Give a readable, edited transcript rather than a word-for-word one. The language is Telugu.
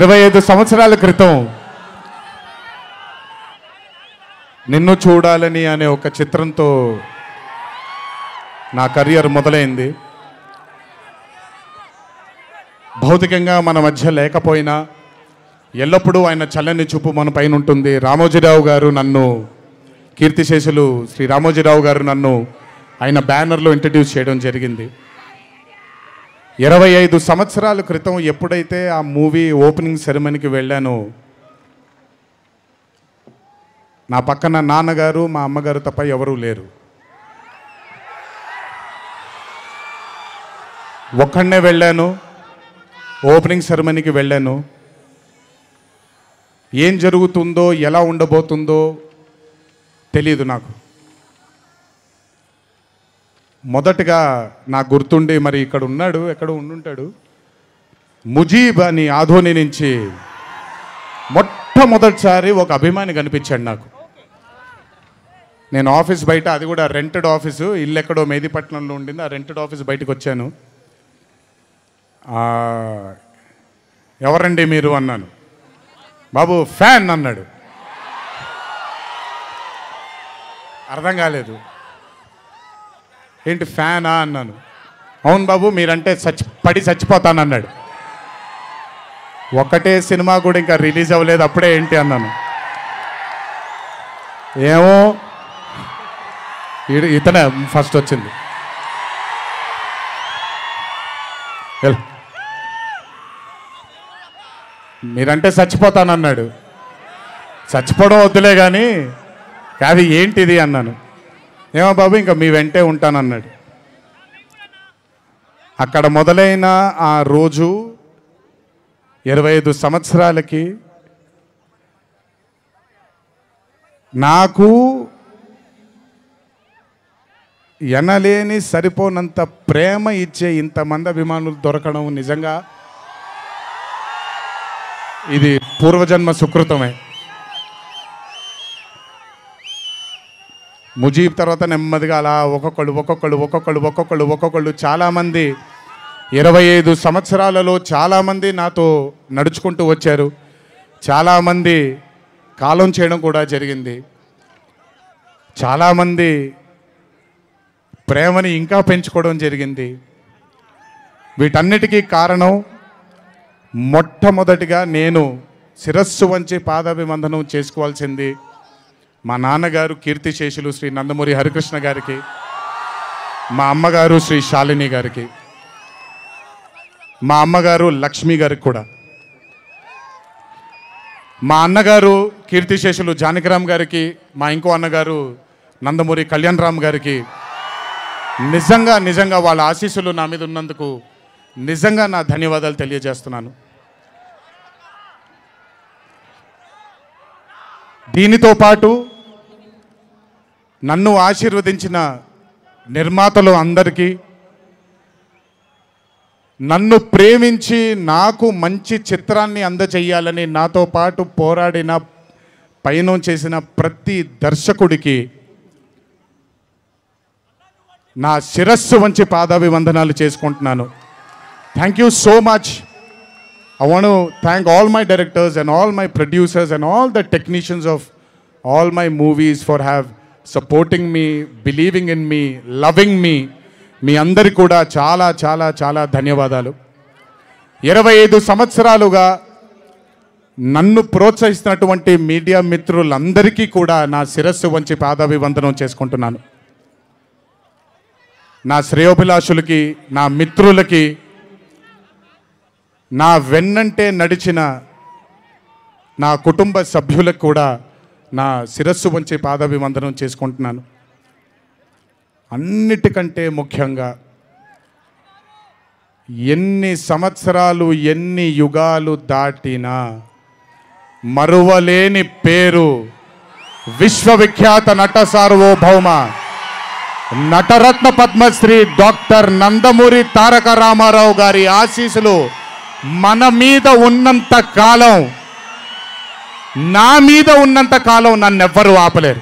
25 సంవత్సరాల క్రితం నిన్ను చూడాలని అనే ఒక చిత్రంతో నా కెరియర్ మొదలైంది. భౌతికంగా మన మధ్య లేకపోయినా ఎల్లప్పుడూ ఆయన చల్లని చూపు మన పైన ఉంటుంది. రామోజీరావు గారు నన్ను, కీర్తిశేషులు శ్రీ రామోజీరావు గారు నన్ను ఆయన బ్యానర్లో ఇంట్రడ్యూస్ చేయడం జరిగింది. 25 సంవత్సరాల క్రితం ఎప్పుడైతే ఆ మూవీ ఓపెనింగ్ సెరమనీకి వెళ్ళానో నా పక్కన నాన్నగారు మా అమ్మగారు తప్ప ఎవరూ లేరు. ఒక్కడనే వెళ్ళాను, ఓపెనింగ్ సెరమనీకి వెళ్ళాను. ఏం జరుగుతుందో ఎలా ఉండబోతుందో తెలీదు నాకు. మొదటగా నాకు గుర్తుండి, మరి ఇక్కడ ఉన్నాడు, ఎక్కడ ఉండుంటాడు, ముజీబ్ అని ఆధోని నుంచి మొట్టమొదటిసారి ఒక అభిమాని కనిపించాడు నాకు. నేను ఆఫీస్ బయట, అది కూడా రెంటెడ్ ఆఫీసు, ఇల్లు ఎక్కడో మేదీపట్నంలో ఉండింది, ఆ రెంటెడ్ ఆఫీస్ బయటకు వచ్చాను. ఎవరండి మీరు అన్నాను. బాబు ఫ్యాన్ అన్నాడు. అర్థం కాలేదు. ఏంటి ఫ్యానా అన్నాను. అవును బాబు, మీరంటే పడి చచ్చిపోతానన్నాడు. ఒక్కటే సినిమా కూడా ఇంకా రిలీజ్ అవ్వలేదు, అప్పుడే ఏంటి అన్నాను. ఏమో ఇతనే ఫస్ట్ వచ్చింది. మీరంటే చచ్చిపోతానన్నాడు. చచ్చిపోవడం వద్దులే కానీ కాదు ఏంటిది అన్నాను. ఏమో బాబు ఇంకా మీ వెంటే ఉంటానన్నాడు. అక్కడ మొదలైన ఆ రోజు 25 సంవత్సరాలకి నాకు ఎనలేని సరిపోనంత ప్రేమ ఇచ్చే ఇంతమంది అభిమానులు దొరకడం నిజంగా ఇది పూర్వజన్మ సుకృతమే. ముజీబ్ తర్వాత నెమ్మదిగా అలా ఒక్కొక్కళ్ళు చాలామంది 25 సంవత్సరాలలో చాలామంది నాతో నడుచుకుంటూ వచ్చారు. చాలామంది కాలం చేయడం కూడా జరిగింది. చాలామంది ప్రేమని ఇంకా పెంచుకోవడం జరిగింది. వీటన్నిటికీ కారణం మొట్టమొదటిగా నేను శిరస్సు వంచి పాదాభివందనం చేసుకోవాల్సింది మా నాన్నగారు కీర్తిశేషులు శ్రీ నందమూరి హరికృష్ణ గారికి, మా అమ్మగారు శ్రీ శాలిని గారికి, మా అమ్మగారు లక్ష్మి గారికి కూడా, మా అన్నగారు కీర్తిశేషులు జానకిరామ్ గారికి, మా ఇంకో అన్నగారు నందమూరి కళ్యాణ్ రామ్ గారికి నిజంగా వాళ్ళ ఆశీస్సులు నా మీద ఉన్నందుకు నిజంగా నా ధన్యవాదాలు తెలియజేస్తున్నాను. దీనితో పాటు నన్ను ఆశీర్వదించిన నిర్మాతలు అందరికీ, నన్ను ప్రేమించి నాకు మంచి చిత్రాన్ని అందజేయాలని నాతో పాటు పోరాడిన, పయనం చేసిన ప్రతి దర్శకుడికి నా శిరస్సు వంచి పాదాభివందనాలు చేసుకుంటున్నాను. Thank you so much. I want to thank all my directors and all my producers and all the technicians of all my movies for supporting me, believing in me, loving me. మీ అందరికీ కూడా చాలా చాలా చాలా ధన్యవాదాలు. 25 సంవత్సరాలుగా నన్ను ప్రోత్సహిస్తున్నటువంటి మీడియా మిత్రులందరికీ కూడా నా శిరస్సు వంచి పాదాభివందనం చేసుకుంటున్నాను. నా శ్రేయోభిలాషులకి, నా మిత్రులకి, నా వెన్నంటే నడిచిన నా కుటుంబ సభ్యులకు కూడా నా శిరస్సు వంచి పాదాభివందనం చేసుకుంటున్నాను. అన్నిటికంటే ముఖ్యంగా ఎన్ని సంవత్సరాలు, ఎన్ని యుగాలు దాటినా మరువలేని పేరు విశ్వవిఖ్యాత నట సార్వభౌమ నటరత్న పద్మశ్రీ డాక్టర్ నందమూరి తారక రామారావు గారి ఆశీస్సులు మన మీద ఉన్నంత కాలం, నా మీద ఉన్నంత కాలం నన్నెవ్వరూ ఆపలేరు.